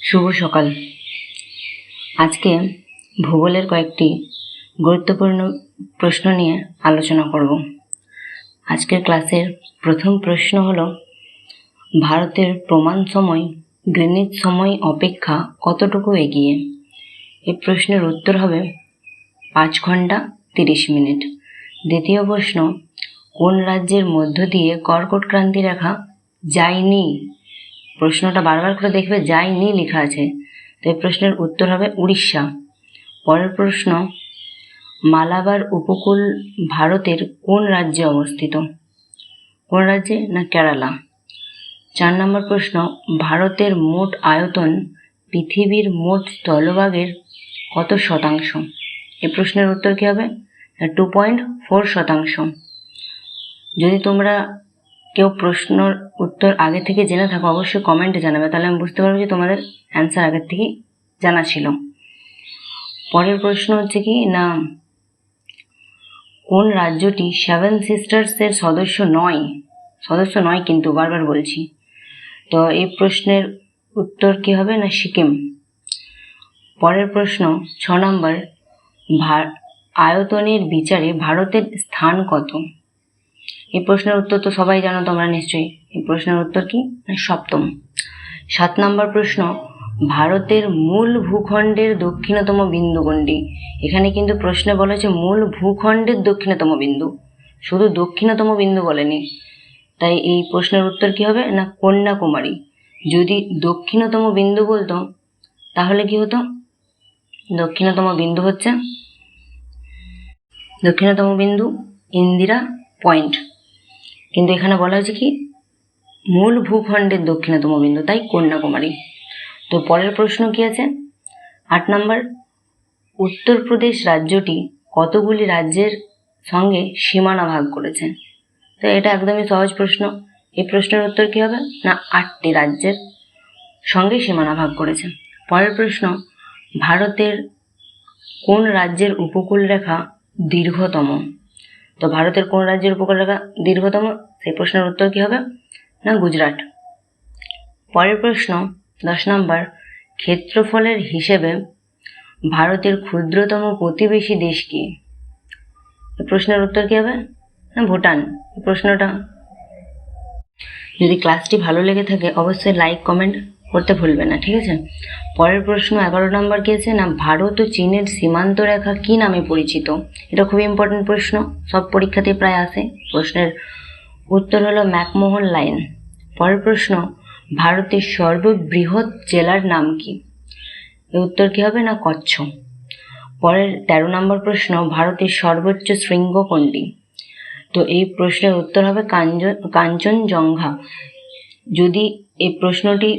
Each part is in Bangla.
শুভ সকাল। আজকে ভূগোলের কয়েকটি গুরুত্বপূর্ণ প্রশ্ন নিয়ে আলোচনা করব। আজকের ক্লাসের প্রথম প্রশ্ন হলো, ভারতের প্রমাণ সময় গ্রিনিচ সময় অপেক্ষা কতটুকু এগিয়ে? এই প্রশ্নের উত্তর হবে 5 ঘন্টা 30 মিনিট। দ্বিতীয় প্রশ্ন, কোন রাজ্যের মধ্য দিয়ে কর্কট ক্রান্তি রেখা যায়নি? প্রশ্নটা বারবার করে দেখবে যায়নি লেখা আছে, তো এই প্রশ্নের উত্তর হবে উড়িষ্যা। পরের প্রশ্ন, মালাবার উপকূল ভারতের কোন রাজ্যে অবস্থিত? কোন রাজ্যে? না কেরালা। 4 নম্বর প্রশ্ন, ভারতের মোট আয়তন পৃথিবীর মোট স্থলভাগের কত শতাংশ? এই প্রশ্নের উত্তর কী হবে? 2.4%। যদি তোমরা কেউ প্রশ্নের উত্তর আগে থেকে জেনে থাকো অবশ্যই কমেন্টে জানাবে, তাহলে আমি বুঝতে পারবো যে তোমাদের অ্যান্সার আগের থেকেই জানা ছিল। পরের প্রশ্ন হচ্ছে কি না, কোন রাজ্যটি 7 সিস্টার্সের সদস্য নয় কিন্তু বারবার বলছি। তো এই প্রশ্নের উত্তর কি হবে? না সিকিম। পরের প্রশ্ন 6 নম্বর, আয়তনের বিচারে ভারতের স্থান কত? এই প্রশ্নের উত্তর তো সবাই জানো তোমরা নিশ্চয়ই। এই প্রশ্নের উত্তর কি? 7ম। 7 নম্বর প্রশ্ন, ভারতের মূল ভূখণ্ডের দক্ষিণতম বিন্দু কোনটি? এখানে কিন্তু প্রশ্নে বলা হয়েছে মূল ভূখণ্ডের দক্ষিণতম বিন্দু, শুধু দক্ষিণতম বিন্দু বলেনি। তাই এই প্রশ্নের উত্তর কি হবে? না কন্যাকুমারী। যদি দক্ষিণতম বিন্দু বলতো তাহলে কি হতো? দক্ষিণতম বিন্দু ইন্দিরা পয়েন্ট, কিন্তু এখানে বলা হয়েছে কি মূল ভূখণ্ডের দক্ষিণতম বিন্দু, তাই কন্যাকুমারী। তো পরের প্রশ্ন কি আছে? 8 নম্বর, উত্তরপ্রদেশ রাজ্যটি কতগুলি রাজ্যের সঙ্গে সীমানা ভাগ করেছে? তো এটা একদমই সহজ প্রশ্ন। এই প্রশ্নের উত্তর কি হবে? না 8টি রাজ্যের সঙ্গে সীমানা ভাগ করেছে। পরের প্রশ্ন, ভারতের কোন রাজ্যের উপকূল রেখা দীর্ঘতম? তো ভারতের কোন রাজ্যের উপকূল রেখা দীর্ঘতম? সেই প্রশ্নের উত্তর কি হবে? না গুজরাট। পরের প্রশ্ন 10 নম্বর, ক্ষেত্রফলের হিসেবে ভারতের ক্ষুদ্রতম প্রতিবেশী দেশ কি? এই প্রশ্নের উত্তর কি হবে? না ভুটান। এই প্রশ্নটা যদি ক্লাসটি ভালো লেগে থাকে অবশ্যই লাইক কমেন্ট করতে ভুলবে না, ঠিক আছে? পরের প্রশ্ন 11 নম্বর কি আছে? না ভারত ও চীনের সীমান্ত রেখা কি নামে পরিচিত? এটা খুবই ইম্পর্টেন্ট প্রশ্ন, সব পরীক্ষাতে প্রায় আসে। প্রশ্নের উত্তর হলো ম্যাকমোহন লাইন। পরের প্রশ্ন, ভারতের সর্ববৃহৎ জেলার নাম কি? এর উত্তর কি হবে? না কচ্ছ। পরের 13 নম্বর প্রশ্ন, ভারতের সর্বোচ্চ শৃঙ্গ কোনটি? তো এই প্রশ্নের উত্তর হবে কাঞ্চনজঙ্ঘা। যদি এই প্রশ্নটি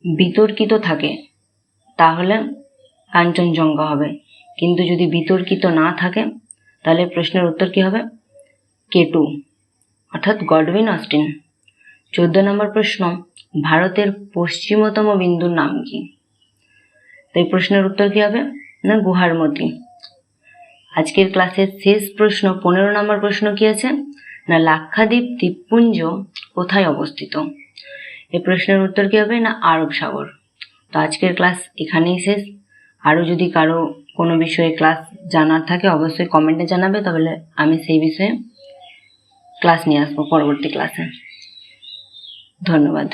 বিতর্কিত থাকে তাহলে কাঞ্চনজঙ্ঘা হবে, কিন্তু যদি বিতর্কিত না থাকে তাহলে প্রশ্নের উত্তর কি হবে? K2 অর্থাৎ গডউইন অস্টিন। 14 নম্বর প্রশ্ন, ভারতের পশ্চিমতম বিন্দুর নাম কি? তো এই প্রশ্নের উত্তর কি হবে? না গুহারমতি। আজকের ক্লাসের শেষ প্রশ্ন 15 নম্বর প্রশ্ন কি আছে? না লাক্ষাদ্বীপ দ্বীপপুঞ্জ কোথায় অবস্থিত? এই প্রশ্নের উত্তর কি হবে? না আরব সাগর। তো আজকের ক্লাস এখানেই শেষ। আরও যদি কারো কোনো বিষয়ে ক্লাস জানার থাকে অবশ্যই কমেন্টে জানাবে, তাহলে আমি সেই বিষয়ে ক্লাস নিয়ে আসবো পরবর্তী ক্লাসে। ধন্যবাদ।